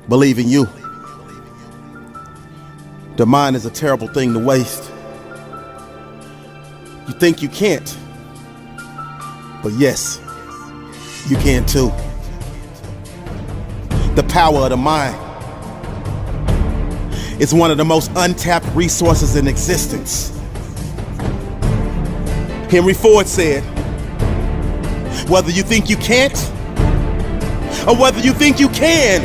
Believe in you. The mind is a terrible thing to waste. You think you can't, but yes, you can too. The power of the mind is one of the most untapped resources in existence. Henry Ford said, whether you think you can't or whether you think you can,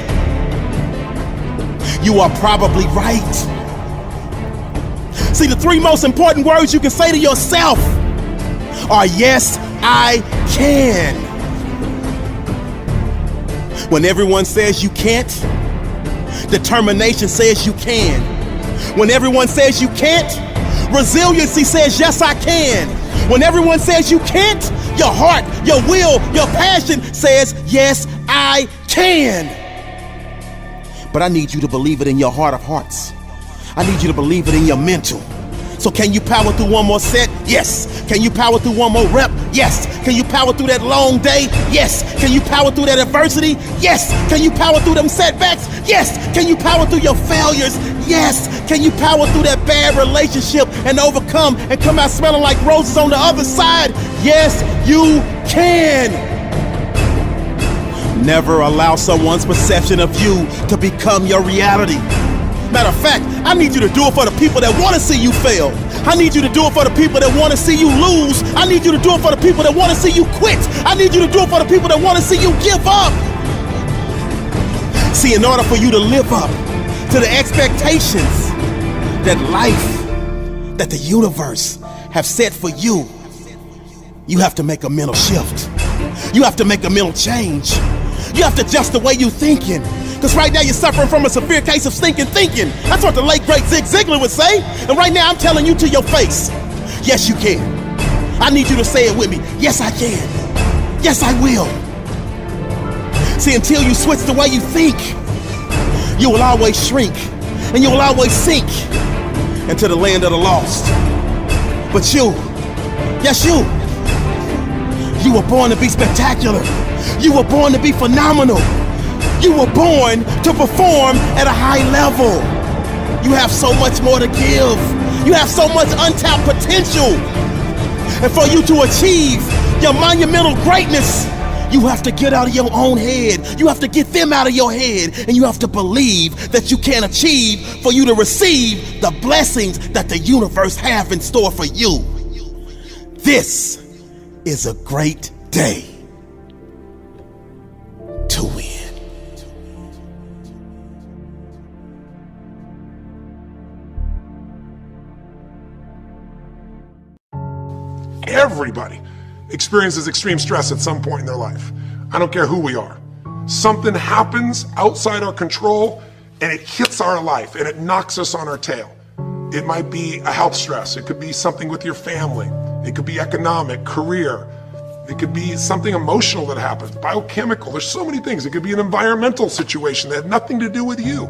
you are probably right. See, the three most important words you can say to yourself are yes, I can. When everyone says you can't, determination says you can. When everyone says you can't, resiliency says yes, I can. When everyone says you can't, your heart, your will, your passion says yes, I can. But I need you to believe it in your heart of hearts. I need you to believe it in your mental. So can you power through one more set? Yes. Can you power through one more rep? Yes. Can you power through that long day? Yes. Can you power through that adversity? Yes. Can you power through them setbacks? Yes. Can you power through your failures? Yes. Can you power through that bad relationship and overcome and come out smelling like roses on the other side? Yes, you can. Never allow someone's perception of you to become your reality. Matter of fact, I need you to do it for the people that want to see you fail. I need you to do it for the people that want to see you lose. I need you to do it for the people that want to see you quit. I need you to do it for the people that want to see you give up. See, in order for you to live up to the expectations that life, that the universe have set for you, you have to make a mental shift. You have to make a mental change. You have to adjust the way you're thinking. Because right now you're suffering from a severe case of stinking thinking. That's what the late great Zig Ziglar would say. And right now I'm telling you to your face, yes you can. I need you to say it with me. Yes I can. Yes I will. See, until you switch the way you think, you will always shrink and you will always sink into the land of the lost. But you, yes you were born to be spectacular. You were born to be phenomenal. You were born to perform at a high level. You have so much more to give. You have so much untapped potential. And for you to achieve your monumental greatness, you have to get out of your own head. You have to get them out of your head. And you have to believe that you can achieve for you to receive the blessings that the universe have in store for you. This is a great day to win. Everybody experiences extreme stress at some point in their life. I don't care who we are. Something happens outside our control and it hits our life and it knocks us on our tail. It might be a health stress. It could be something with your family. It could be economic, career. It could be something emotional that happens, biochemical. There's so many things. It could be an environmental situation that had nothing to do with you.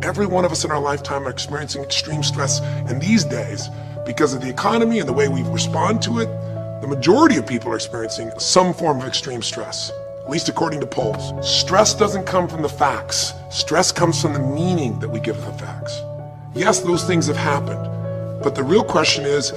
Every one of us in our lifetime are experiencing extreme stress. And these days, because of the economy and the way we respond to it, the majority of people are experiencing some form of extreme stress, at least according to polls. Stress doesn't come from the facts. Stress comes from the meaning that we give the facts. Yes, those things have happened, but the real question is,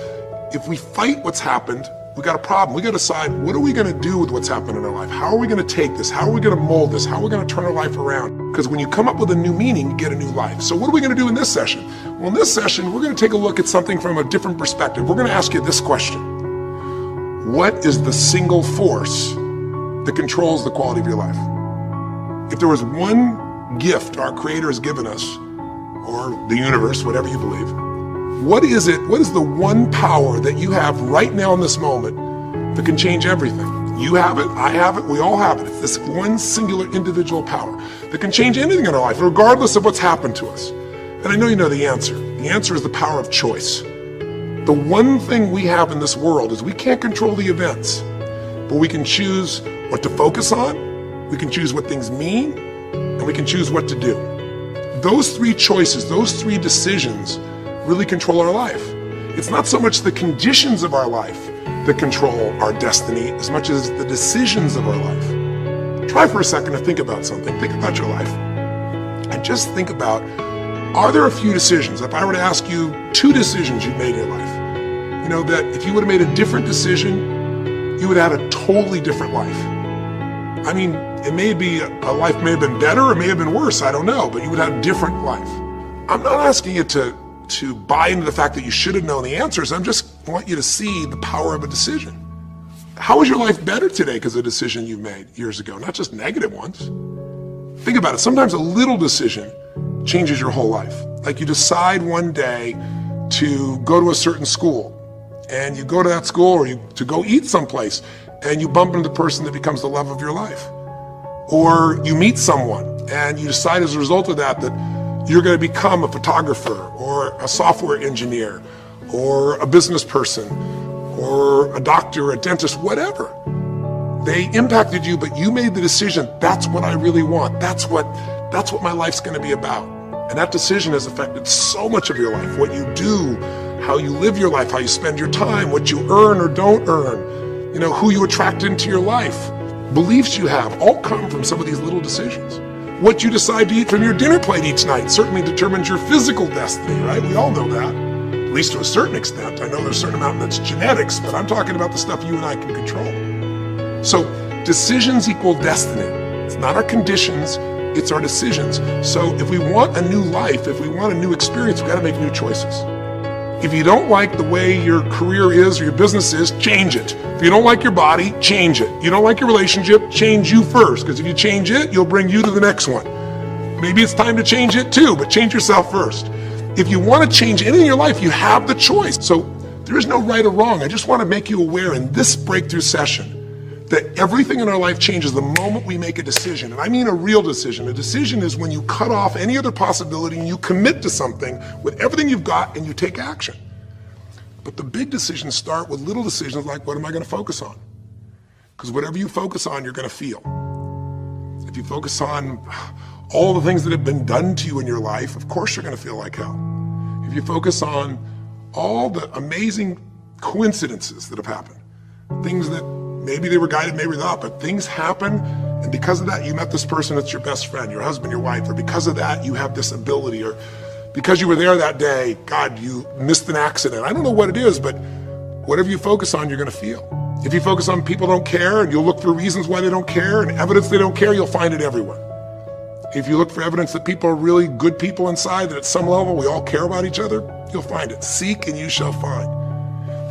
if we fight what's happened, we got a problem. We got to decide, what are we going to do with what's happened in our life? How are we going to take this? How are we going to mold this? How are we going to turn our life around? Because when you come up with a new meaning, you get a new life. So what are we going to do in this session? Well, in this session, we're going to take a look at something from a different perspective. We're going to ask you this question. What is the single force that controls the quality of your life? If there was one gift our Creator has given us, or the universe, whatever you believe, what is it? What is the one power that you have right now in this moment that can change everything? You have it, I have it, we all have it. It's this one singular individual power that can change anything in our life, regardless of what's happened to us. And I know you know the answer. The answer is the power of choice. The one thing we have in this world is we can't control the events, but we can choose what to focus on, we can choose what things mean, and we can choose what to do. Those three choices, those three decisions really control our life. It's not so much the conditions of our life that control our destiny as much as the decisions of our life. Try for a second to think about something. Think about your life. and just think about, are there a few decisions, if I were to ask you 2 decisions you've made in your life, you know, that if you would have made a different decision, you would have had a totally different life. I mean, it may be, a life may have been better or may have been worse, I don't know, but you would have a different life. I'm not asking you to buy into the fact that you should have known the answers. I just want you to see the power of a decision. How is your life better today because of a decision you made years ago, not just negative ones? Think about it. Sometimes a little decision changes your whole life. Like you decide one day to go to a certain school, and you go to that school, or to go eat someplace, and you bump into the person that becomes the love of your life. Or you meet someone, and you decide as a result of that you're going to become a photographer, or a software engineer, or a business person, or a doctor, a dentist, whatever. They impacted you, but you made the decision, that's what I really want. That's what my life's going to be about. And that decision has affected so much of your life. What you do, how you live your life, how you spend your time, what you earn or don't earn, you know, who you attract into your life, beliefs you have, all come from some of these little decisions. What you decide to eat from your dinner plate each night certainly determines your physical destiny, right? We all know that, at least to a certain extent. I know there's a certain amount that's genetics, but I'm talking about the stuff you and I can control. So decisions equal destiny. It's not our conditions, it's our decisions. So if we want a new life, if we want a new experience, we've got to make new choices. If you don't like the way your career is or your business is, change it. If you don't like your body, change it. You don't like your relationship, change you first, because if you change it, you'll bring you to the next one. Maybe it's time to change it too, but change yourself first. If you want to change anything in your life, you have the choice. So there is no right or wrong. I just want to make you aware in this breakthrough session that everything in our life changes the moment we make a decision. And I mean a real decision. A decision is when you cut off any other possibility and you commit to something with everything you've got and you take action. But the big decisions start with little decisions like, what am I going to focus on? Because whatever you focus on, you're going to feel. If you focus on all the things that have been done to you in your life, of course you're going to feel like hell. If you focus on all the amazing coincidences that have happened, things that maybe they were guided, maybe not, but things happen, and because of that, you met this person that's your best friend, your husband, your wife, or because of that, you have this ability, or because you were there that day, God, you missed an accident. I don't know what it is, but whatever you focus on, you're going to feel. If you focus on people don't care, and you'll look for reasons why they don't care, and evidence they don't care, you'll find it everywhere. If you look for evidence that people are really good people inside, that at some level we all care about each other, you'll find it. Seek and you shall find.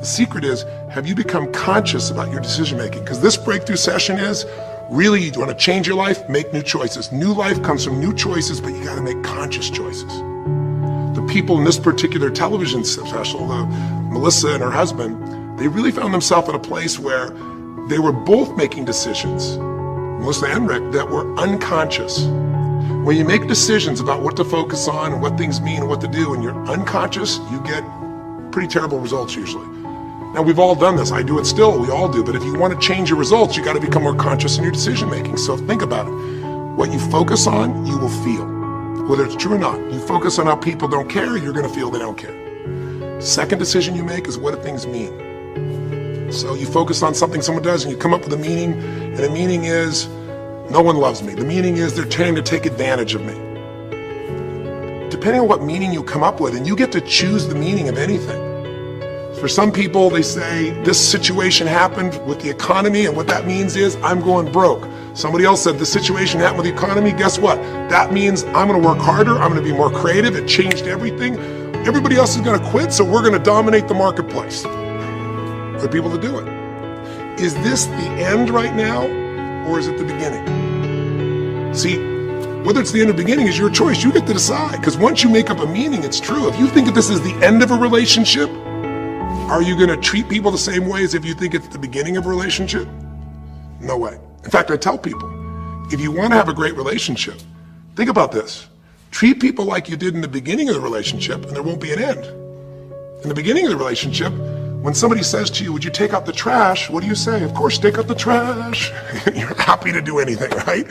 The secret is, have you become conscious about your decision making? Because this breakthrough session is, really, you want to change your life, make new choices. New life comes from new choices, but you got to make conscious choices. The people in this particular television special, Melissa and her husband, they really found themselves in a place where they were both making decisions, Melissa and Rick, that were unconscious. When you make decisions about what to focus on and what things mean and what to do, and you're unconscious, you get pretty terrible results usually. Now, we've all done this. I do it still. We all do. But if you want to change your results, you got to become more conscious in your decision making. So think about it. What you focus on, you will feel. Whether it's true or not. You focus on how people don't care, you're going to feel they don't care. Second decision you make is, what do things mean? So you focus on something someone does and you come up with a meaning, and the meaning is, no one loves me. The meaning is, they're trying to take advantage of me. Depending on what meaning you come up with, and you get to choose the meaning of anything. For some people, they say, this situation happened with the economy, and what that means is, I'm going broke. Somebody else said, the situation happened with the economy, guess what? That means I'm gonna work harder, I'm gonna be more creative, it changed everything. Everybody else is gonna quit, so we're gonna dominate the marketplace. For people to do it. Is this the end right now, or is it the beginning? See, whether it's the end or beginning is your choice, you get to decide, because once you make up a meaning, it's true. If you think that this is the end of a relationship, are you going to treat people the same way as if you think it's the beginning of a relationship? No way. In fact, I tell people, if you want to have a great relationship, think about this. Treat people like you did in the beginning of the relationship, and there won't be an end. In the beginning of the relationship, when somebody says to you, would you take out the trash? What do you say? Of course, take out the trash. You're happy to do anything, right?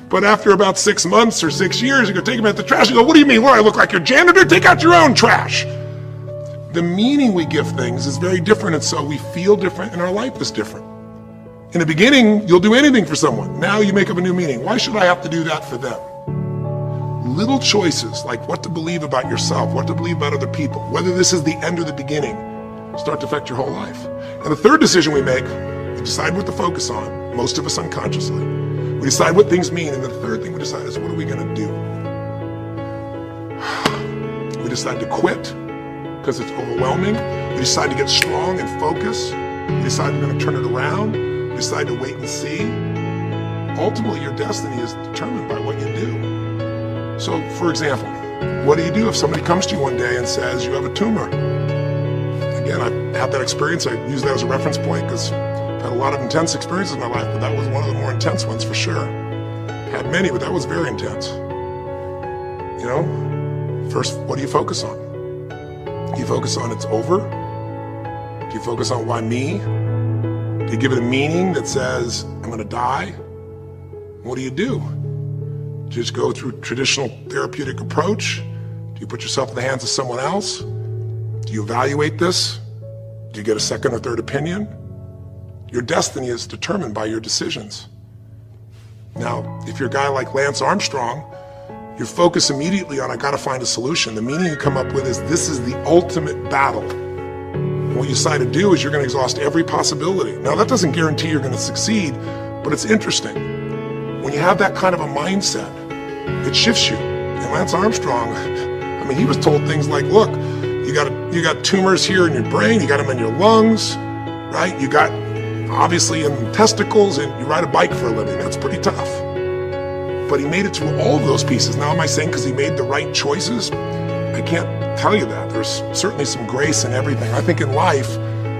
But after about 6 months or 6 years, you go take them out the trash. You go, what do you mean? What, I look like your janitor? Take out your own trash. The meaning we give things is very different, and so we feel different, and our life is different. In the beginning, you'll do anything for someone. Now you make up a new meaning. Why should I have to do that for them? little choices, like what to believe about yourself, what to believe about other people, whether this is the end or the beginning, start to affect your whole life. And the third decision we make, we decide what to focus on, most of us unconsciously. We decide what things mean, and the third thing we decide is, what are we going to do? We decide to quit because it's overwhelming. We decide to get strong and focus. We decide we're going to turn it around. We decide to wait and see. Ultimately, your destiny is determined by what you do. So, for example, what do you do if somebody comes to you one day and says you have a tumor? Again, I've had that experience. I use that as a reference point because I've had a lot of intense experiences in my life, but that was one of the more intense ones for sure. Had many, but that was very intense. You know, first, what do you focus on? Do you focus on it's over? Do you focus on why me? Do you give it a meaning that says, I'm going to die? What do? Do you just go through traditional therapeutic approach? Do you put yourself in the hands of someone else? Do you evaluate this? Do you get a second or third opinion? Your destiny is determined by your decisions. Now, if you're a guy like Lance Armstrong, you focus immediately on, I gotta find a solution. The meaning you come up with is, this is the ultimate battle. And what you decide to do is you're gonna exhaust every possibility. Now, that doesn't guarantee you're gonna succeed, but it's interesting. When you have that kind of a mindset, it shifts you. And Lance Armstrong, I mean, he was told things like, look, you got tumors here in your brain, you got them in your lungs, right? You got, obviously, in testicles, and you ride a bike for a living. That's pretty tough. But he made it through all of those pieces. Now, am I saying because he made the right choices? I can't tell you that. There's certainly some grace in everything. I think in life,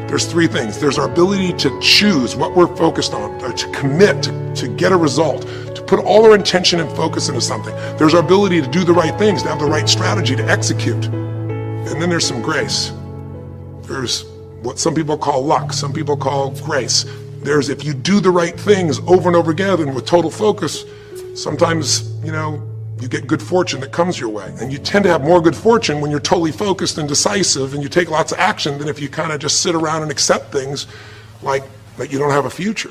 there's three things. There's our ability to choose what we're focused on, or to commit, to get a result, to put all our intention and focus into something. There's our ability to do the right things, to have the right strategy, to execute. And then there's some grace. There's what some people call luck, some people call grace. There's, if you do the right things over and over again and with total focus, sometimes, you know, you get good fortune that comes your way. And you tend to have more good fortune when you're totally focused and decisive and you take lots of action than if you kind of just sit around and accept things like that you don't have a future.